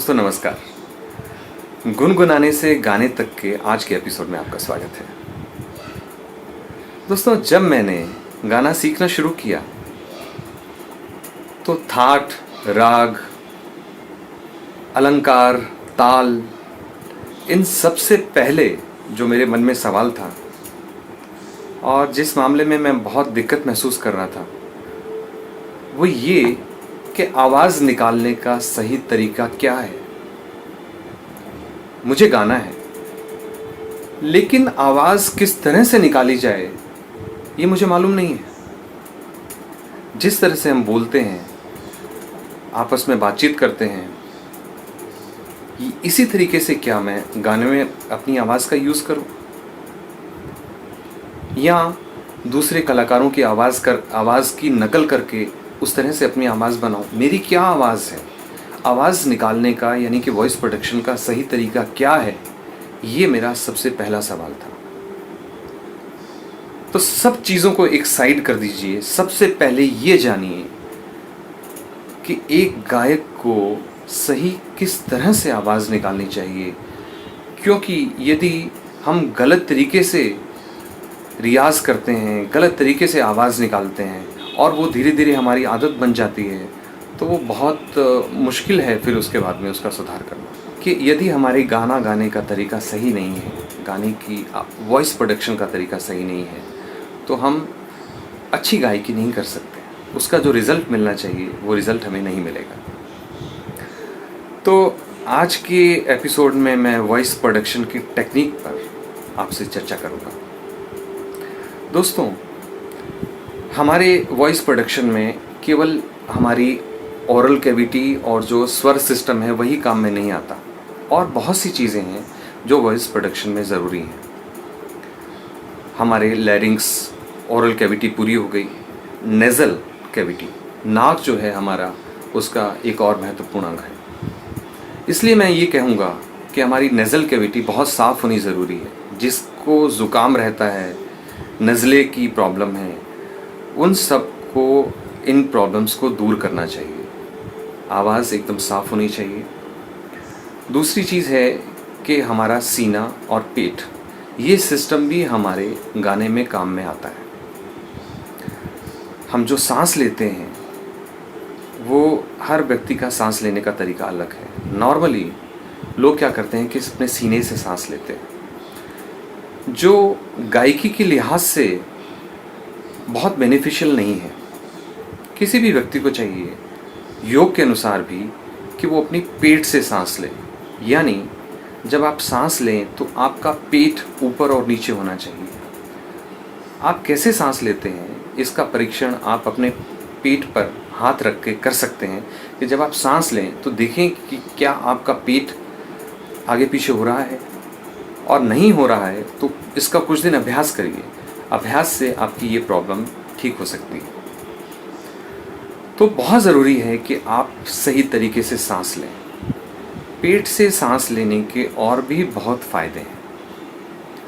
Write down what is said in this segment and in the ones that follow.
दोस्तों नमस्कार। गुनगुनाने से गाने तक के आज के एपिसोड में आपका स्वागत है। दोस्तों, जब मैंने गाना सीखना शुरू किया तो थाट, राग, अलंकार, ताल, इन सबसे पहले जो मेरे मन में सवाल था और जिस मामले में मैं बहुत दिक्कत महसूस कर रहा था वो ये कि आवाज़ निकालने का सही तरीका क्या है। मुझे गाना है, लेकिन आवाज़ किस तरह से निकाली जाए ये मुझे मालूम नहीं है। जिस तरह से हम बोलते हैं, आपस में बातचीत करते हैं, इसी तरीके से क्या मैं गाने में अपनी आवाज़ का यूज़ करूं या दूसरे कलाकारों की आवाज़ की नकल करके उस तरह से अपनी आवाज़ बनाऊं। मेरी क्या आवाज़ है, आवाज़ निकालने का यानी कि वॉइस प्रोडक्शन का सही तरीका क्या है, ये मेरा सबसे पहला सवाल था। तो सब चीज़ों को एक साइड कर दीजिए। सबसे पहले ये जानिए कि एक गायक को सही किस तरह से आवाज़ निकालनी चाहिए, क्योंकि यदि हम गलत तरीके से रियाज़ करते हैं, गलत तरीके से आवाज़ निकालते हैं और वो धीरे धीरे हमारी आदत बन जाती है तो वो बहुत मुश्किल है फिर उसके बाद में उसका सुधार करना। कि यदि हमारे गाना गाने का तरीका सही नहीं है, गाने की वॉइस प्रोडक्शन का तरीका सही नहीं है, तो हम अच्छी गायकी नहीं कर सकते। उसका जो रिज़ल्ट मिलना चाहिए वो रिज़ल्ट हमें नहीं मिलेगा। तो आज के एपिसोड में मैं वॉइस प्रोडक्शन की टेक्निक पर आपसे चर्चा करूँगा। दोस्तों, हमारे वॉइस प्रोडक्शन में केवल हमारी ओरल कैविटी और जो स्वर सिस्टम है वही काम में नहीं आता, और बहुत सी चीज़ें हैं जो वॉइस प्रोडक्शन में ज़रूरी हैं। हमारे लैरिंग्स, ओरल कैविटी पूरी हो गई। नेज़ल कैविटी, नाक जो है हमारा, उसका एक और महत्वपूर्ण अंग है। इसलिए मैं ये कहूँगा कि हमारी नेज़ल कैविटी बहुत साफ़ होनी ज़रूरी है। जिसको ज़ुकाम रहता है, नज़ले की प्रॉब्लम है, उन सब को इन प्रॉब्लम्स को दूर करना चाहिए। आवाज़ एकदम साफ़ होनी चाहिए। दूसरी चीज़ है कि हमारा सीना और पेट, ये सिस्टम भी हमारे गाने में काम में आता है। हम जो सांस लेते हैं वो हर व्यक्ति का सांस लेने का तरीका अलग है। नॉर्मली लोग क्या करते हैं कि अपने सीने से सांस लेते हैं, जो गायकी के लिहाज से बहुत बेनिफिशियल नहीं है। किसी भी व्यक्ति को चाहिए योग के अनुसार भी कि वो अपनी पेट से सांस ले, यानी जब आप सांस लें तो आपका पेट ऊपर और नीचे होना चाहिए। आप कैसे सांस लेते हैं इसका परीक्षण आप अपने पेट पर हाथ रख के कर सकते हैं कि जब आप सांस लें तो देखें कि क्या आपका पेट आगे पीछे हो रहा है, और नहीं हो रहा है तो इसका कुछ दिन अभ्यास करिए। अभ्यास से आपकी ये प्रॉब्लम ठीक हो सकती है। तो बहुत ज़रूरी है कि आप सही तरीके से सांस लें। पेट से सांस लेने के और भी बहुत फ़ायदे हैं।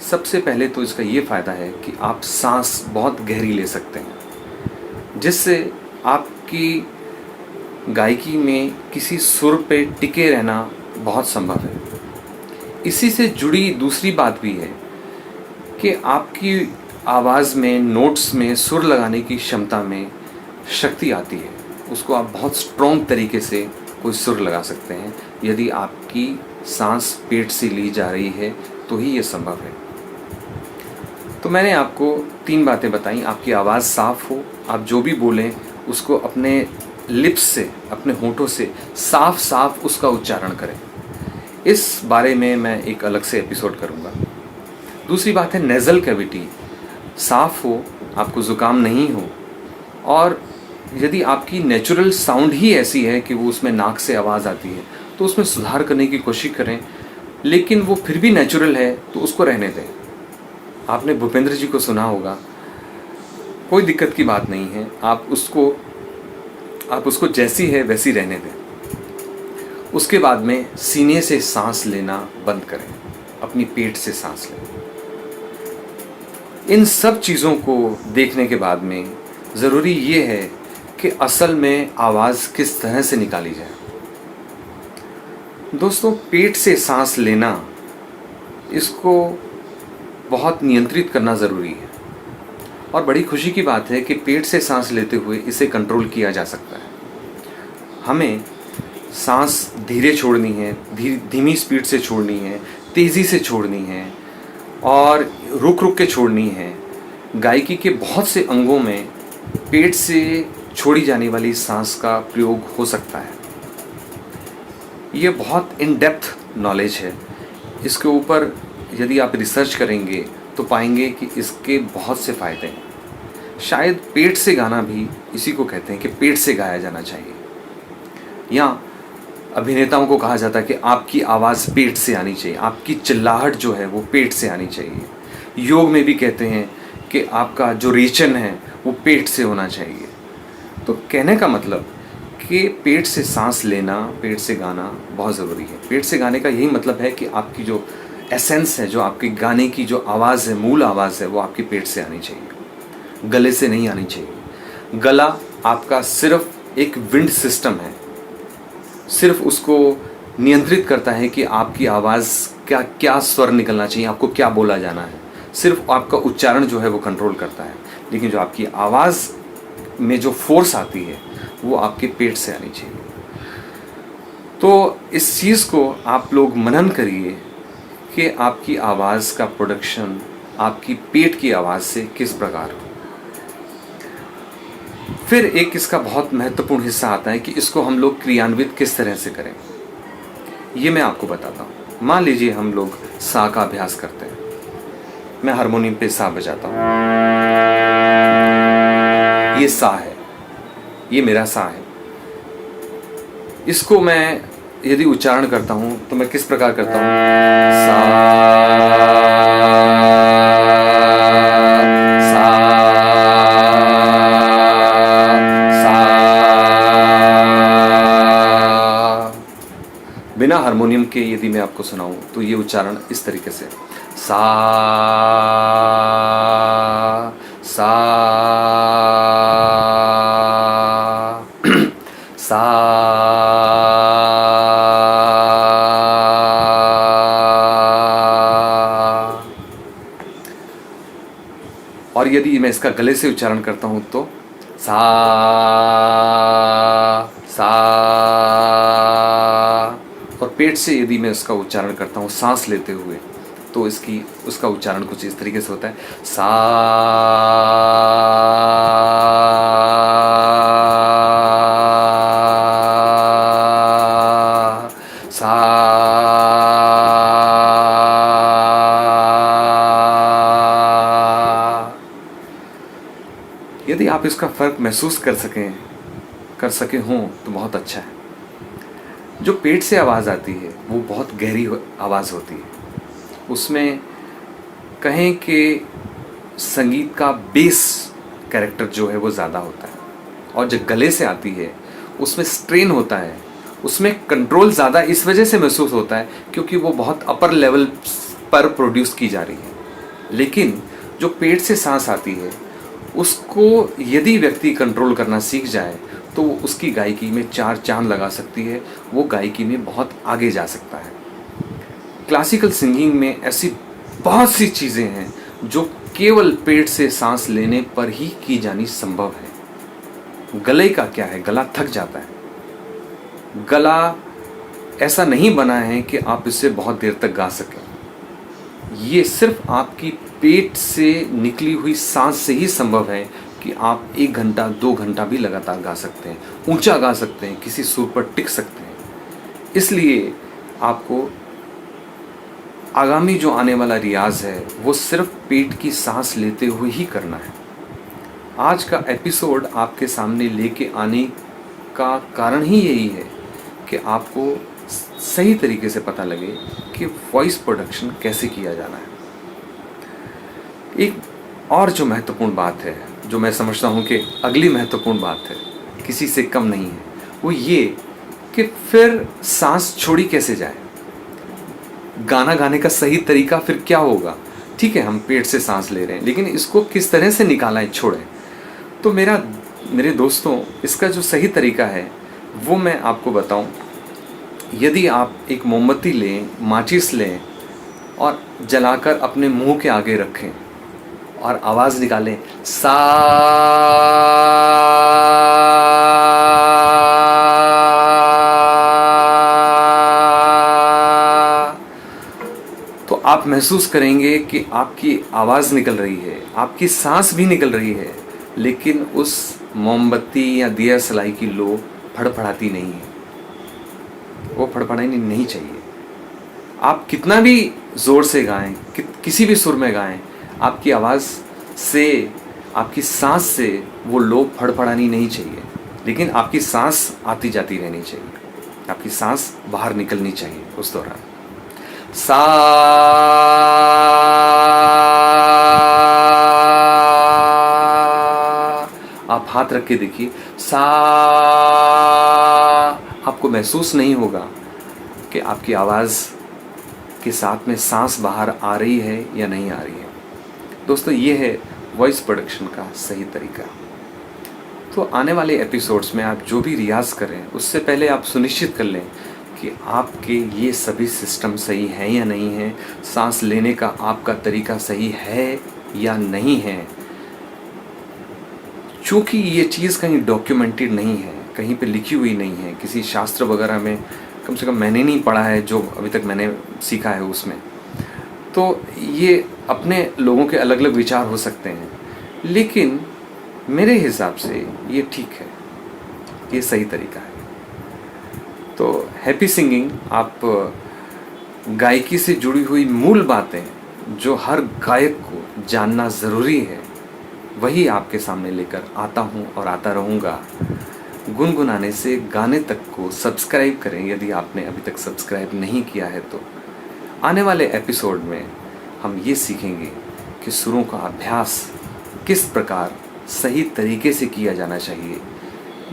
सबसे पहले तो इसका ये फ़ायदा है कि आप सांस बहुत गहरी ले सकते हैं, जिससे आपकी गायकी में किसी सुर पे टिके रहना बहुत संभव है। इसी से जुड़ी दूसरी बात भी है कि आपकी आवाज़ में, नोट्स में सुर लगाने की क्षमता में शक्ति आती है। उसको आप बहुत स्ट्रॉन्ग तरीके से कोई सुर लगा सकते हैं। यदि आपकी सांस पेट से ली जा रही है तो ही ये संभव है। तो मैंने आपको 3 बातें बताई। आपकी आवाज़ साफ़ हो, आप जो भी बोलें उसको अपने लिप्स से, अपने होठों से साफ साफ उसका उच्चारण करें। इस बारे में मैं एक अलग से एपिसोड करूँगा। दूसरी बात है नेज़ल कैविटी साफ़ हो, आपको ज़ुकाम नहीं हो, और यदि आपकी नेचुरल साउंड ही ऐसी है कि वो उसमें नाक से आवाज़ आती है तो उसमें सुधार करने की कोशिश करें। लेकिन वो फिर भी नेचुरल है तो उसको रहने दें। आपने भूपेंद्र जी को सुना होगा, कोई दिक्कत की बात नहीं है, आप उसको जैसी है वैसी रहने दें। उसके बाद में सीने से सांस लेना बंद करें, अपनी पेट से सांस लें। इन सब चीज़ों को देखने के बाद में ज़रूरी ये है कि असल में आवाज़ किस तरह से निकाली जाए। दोस्तों, पेट से सांस लेना, इसको बहुत नियंत्रित करना ज़रूरी है। और बड़ी खुशी की बात है कि पेट से सांस लेते हुए इसे कंट्रोल किया जा सकता है। हमें सांस धीरे छोड़नी है, धीमी स्पीड से छोड़नी है, तेज़ी से छोड़नी है और रुक रुक के छोड़नी है। गायकी के बहुत से अंगों में पेट से छोड़ी जाने वाली सांस का प्रयोग हो सकता है। ये बहुत इन डेप्थ नॉलेज है। इसके ऊपर यदि आप रिसर्च करेंगे तो पाएंगे कि इसके बहुत से फ़ायदे हैं। शायद पेट से गाना भी इसी को कहते हैं कि पेट से गाया जाना चाहिए। या अभिनेताओं को कहा जाता है कि आपकी आवाज़ पेट से आनी चाहिए, आपकी चिल्लाहट जो है वो पेट से आनी चाहिए। योग में भी कहते हैं कि आपका जो रेचन है वो पेट से होना चाहिए। तो कहने का मतलब कि पेट से सांस लेना, पेट से गाना बहुत ज़रूरी है। पेट से गाने का यही मतलब है कि आपकी जो एसेंस है, जो आपके गाने की जो आवाज़ है, मूल आवाज़ है, वो आपके पेट से आनी चाहिए, गले से नहीं आनी चाहिए। गला आपका सिर्फ एक विंड सिस्टम है, सिर्फ उसको नियंत्रित करता है कि आपकी आवाज़ क्या स्वर निकलना चाहिए, आपको क्या बोला जाना है। सिर्फ आपका उच्चारण जो है वो कंट्रोल करता है। लेकिन जो आपकी आवाज़ में जो फोर्स आती है वो आपके पेट से आनी चाहिए। तो इस चीज़ को आप लोग मनन करिए कि आपकी आवाज़ का प्रोडक्शन आपकी पेट की आवाज़ से किस प्रकार हो। फिर एक इसका बहुत महत्वपूर्ण हिस्सा आता है कि इसको हम लोग क्रियान्वित किस तरह से करें। ये मैं आपको बताता हूँ। मान लीजिए हम लोग सा का अभ्यास करते हैं। मैं हारमोनियम पे सा बजाता हूँ। ये सा है, ये मेरा सा है। इसको मैं यदि उच्चारण करता हूँ तो मैं किस प्रकार करता हूँ? सा सा सा। बिना हारमोनियम के यदि मैं आपको सुनाऊं तो ये उच्चारण इस तरीके से सा सा सा। और यदि मैं इसका गले से उच्चारण करता हूं तो सा सा। और पेट से यदि मैं इसका उच्चारण करता हूं सांस लेते हुए तो उसका उच्चारण कुछ इस तरीके से होता है सा सा। यदि आप इसका फ़र्क महसूस कर सके हों तो बहुत अच्छा है। जो पेट से आवाज़ आती है वो बहुत गहरी आवाज़ होती है। उसमें कहें कि संगीत का बेस कैरेक्टर जो है वो ज़्यादा होता है। और जब गले से आती है उसमें स्ट्रेन होता है, उसमें कंट्रोल ज़्यादा इस वजह से महसूस होता है क्योंकि वो बहुत अपर लेवल पर प्रोड्यूस की जा रही है। लेकिन जो पेट से सांस आती है उसको यदि व्यक्ति कंट्रोल करना सीख जाए तो उसकी गायकी में 4 चांद लगा सकती है, वो गायकी में बहुत आगे जा सकता है। क्लासिकल सिंगिंग में ऐसी बहुत सी चीज़ें हैं जो केवल पेट से सांस लेने पर ही की जानी संभव है। गले का क्या है, गला थक जाता है। गला ऐसा नहीं बना है कि आप इसे बहुत देर तक गा सकें। ये सिर्फ आपकी पेट से निकली हुई सांस से ही संभव है कि आप 1 घंटा 2 घंटा भी लगातार गा सकते हैं, ऊंचा गा सकते हैं, किसी सुर पर टिक सकते हैं। इसलिए आपको आगामी जो आने वाला रियाज है वो सिर्फ पेट की सांस लेते हुए ही करना है। आज का एपिसोड आपके सामने लेके आने का कारण ही यही है कि आपको सही तरीके से पता लगे कि वॉइस प्रोडक्शन कैसे किया जाना है। एक और जो महत्वपूर्ण बात है, जो मैं समझता हूँ कि अगली महत्वपूर्ण बात है, किसी से कम नहीं है, वो ये कि फिर सांस छोड़ी कैसे जाए। गाना गाने का सही तरीका फिर क्या होगा। ठीक है, हम पेट से सांस ले रहे हैं, लेकिन इसको किस तरह से निकालें, छोड़ें। तो मेरे दोस्तों, इसका जो सही तरीका है वो मैं आपको बताऊं यदि आप एक मोमबत्ती लें, माचिस लें और जलाकर अपने मुंह के आगे रखें और आवाज़ निकालें सा, तो आप महसूस करेंगे कि आपकी आवाज़ निकल रही है, आपकी सांस भी निकल रही है, लेकिन उस मोमबत्ती या दिया सलाई की लो फड़फड़ाती नहीं है। वो फड़फड़ानी नहीं चाहिए। आप कितना भी ज़ोर से गाएं, किसी भी सुर में गाएं, आपकी आवाज़ से, आपकी सांस से वो लो फड़फड़ानी नहीं चाहिए, लेकिन आपकी सांस आती जाती रहनी चाहिए, आपकी सांस बाहर निकलनी चाहिए उस दौरान। सा, आप हाथ रख के देखिए, सा, आपको महसूस नहीं होगा कि आपकी आवाज़ के साथ में सांस बाहर आ रही है या नहीं आ रही है। दोस्तों, ये है वॉइस प्रोडक्शन का सही तरीका। तो आने वाले एपिसोड्स में आप जो भी रियाज़ करें, उससे पहले आप सुनिश्चित कर लें कि आपके ये सभी सिस्टम सही हैं या नहीं हैं, सांस लेने का आपका तरीका सही है या नहीं है। चूँकि ये चीज़ कहीं डॉक्यूमेंटेड नहीं है, कहीं पे लिखी हुई नहीं है, किसी शास्त्र वगैरह में कम से कम मैंने नहीं पढ़ा है, जो अभी तक मैंने सीखा है उसमें, तो ये अपने लोगों के अलग अलग विचार हो सकते हैं, लेकिन मेरे हिसाब से ये ठीक है, ये सही तरीका है। तो हैप्पी सिंगिंग, आप गायकी से जुड़ी हुई मूल बातें जो हर गायक को जानना ज़रूरी है, वही आपके सामने लेकर आता हूँ और आता रहूँगा। गुनगुनाने से गाने तक को सब्सक्राइब करें यदि आपने अभी तक सब्सक्राइब नहीं किया है तो। आने वाले एपिसोड में हम ये सीखेंगे कि सुरों का अभ्यास किस प्रकार सही तरीके से किया जाना चाहिए,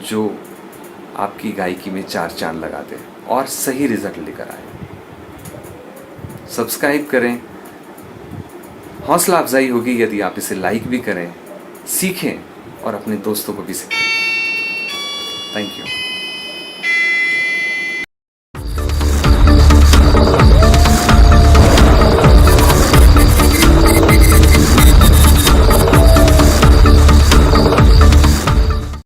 जो आपकी गायकी में चार चांद लगा दे और सही रिजल्ट लेकर आए। सब्सक्राइब करें, हौसला अफजाई होगी यदि आप इसे लाइक भी करें, सीखें और अपने दोस्तों को भी सिखाएं। Thank you.